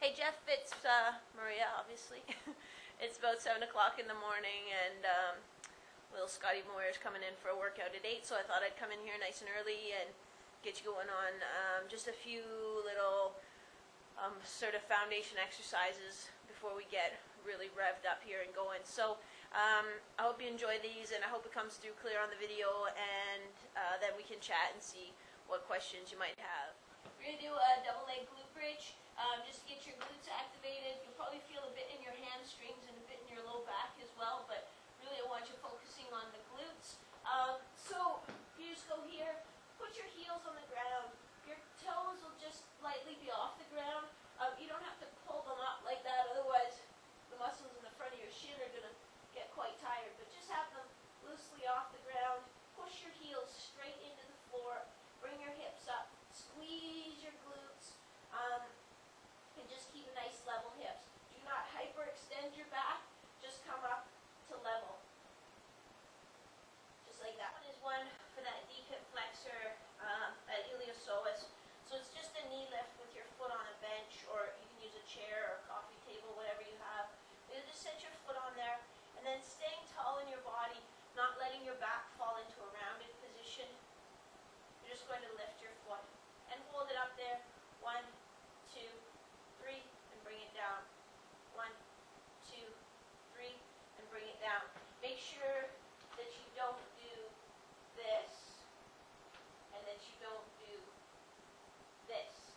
Hey Jeff, it's Maria, obviously. It's about 7 o'clock in the morning, and little Scotty Moore is coming in for a workout at 8, so I thought I'd come in here nice and early and get you going on just a few little sort of foundation exercises before we get really revved up here and going. So I hope you enjoy these, and I hope it comes through clear on the video, and then we can chat and see what questions you might have. We're going to do a double leg glute bridge just to get your glutes activated. You'll probably feel a bit in your hamstrings and a bit in your low back as well, but really I want you focusing on the glutes. So you just go here, put your heels on the ground. Your toes will just lightly be off the ground. You don't have to pull them up like that, otherwise the muscles in the front of your shin are going to get quite tired. But just have them loosely off the ground. Push your heels straight into the floor. Bring your hips up. Squeeze your glutes. And just keep nice level hips. Do not hyperextend your back. Just come up to level. Just like that. One is one for that deep hip flexor at iliopsoas. So it's just a knee lift with your foot on a bench, or you can use a chair or a coffee table, whatever you have. You just set your foot on there, and then staying tall in your body, not letting your back fall into a rounded position. You're just going to lift your foot and hold it up there. 1, 2, 3, and bring it down. 1, 2, 3, and bring it down. Make sure that you don't do this, and that you don't do this.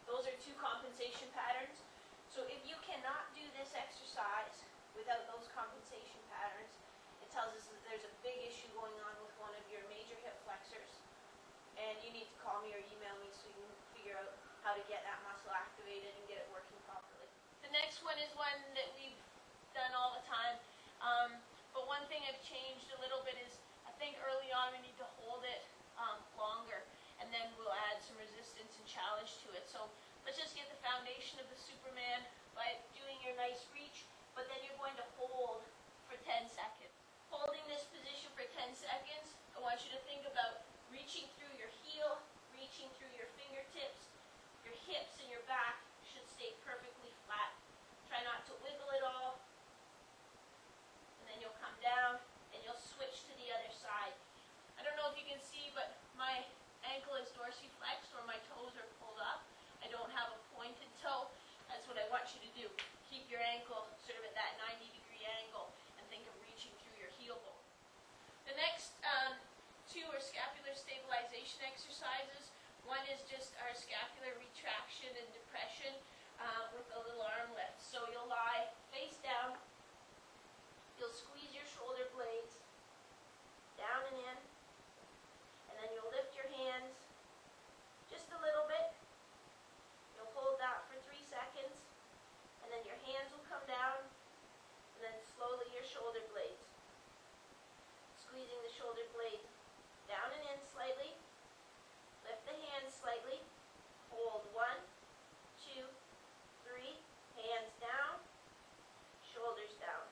Those are two compensation patterns. So if you cannot do this exercise without those compensation patterns, it tells us that there's a big issue going on with one of your major hip flexors. And you need to call me or email me so you can figure out how to get that muscle activated and get it working properly. The next one is one that we've done all the time. But one thing I've changed a little bit is I think early on we need to hold it longer, and then we'll add some resistance and challenge to it. So let's just get the foundation of the Superman by doing your nice reach, but then you're going to hold for 10 seconds. Holding this position for 10 seconds, I want you to think about reaching through your heel, reaching through your fingertips. Your hips and your back should stay perfectly flat. Try not to wiggle at all. And then you'll come down and you'll switch to the other side. I don't know if you can see, but my ankle is dorsiflexed, or my toes are pulled up. I don't have a pointed toe. That's what I want you to do. Keep your ankle sort of at that 90-degree angle and think of reaching through your heel bone. The next two are scapular stabilization exercises. One is just our scapular retraction and depression with a little arm lift. So you'll lie face down. You'll squeeze your shoulder blades down and in. And then you'll lift your hands just a little bit. You'll hold that for 3 seconds. And then your hands will come down. And then slowly your shoulder blades. Squeezing the shoulder blades down and in slightly. Lift the hands slightly. Hold 1, 2, 3. Hands down. Shoulders down.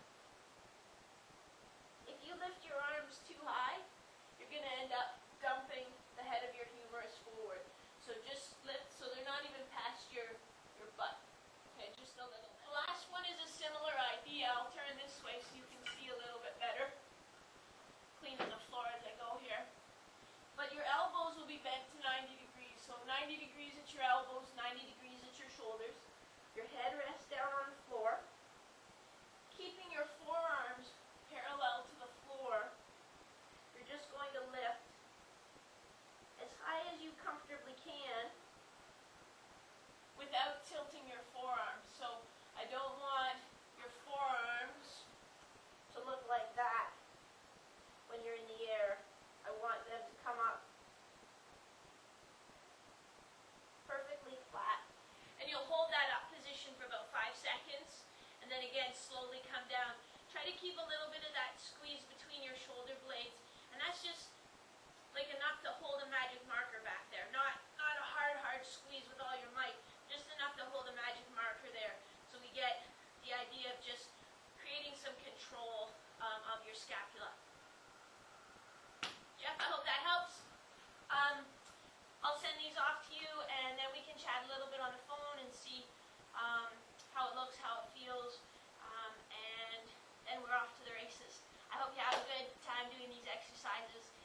If you lift your arms too high, you're going to end up dumping the head of your humerus forward. So just lift so they're not even past your butt. Okay, just a little. The last one is a similar idea. I'll turn this way so you can see a little bit better. Cleaning the floor as I go here. But your elbows will be bent to 90 degrees. So 90 degrees at your elbows, 90 degrees at your shoulders. Your head rests down on the floor. Keeping your forearms parallel to the floor, you're just going to lift as high as you comfortably can without tilting your forearms. So I don't want your forearms to look like that when you're in the air. I want them to come up perfectly flat. And you'll hold that up position for about 5 seconds. exercises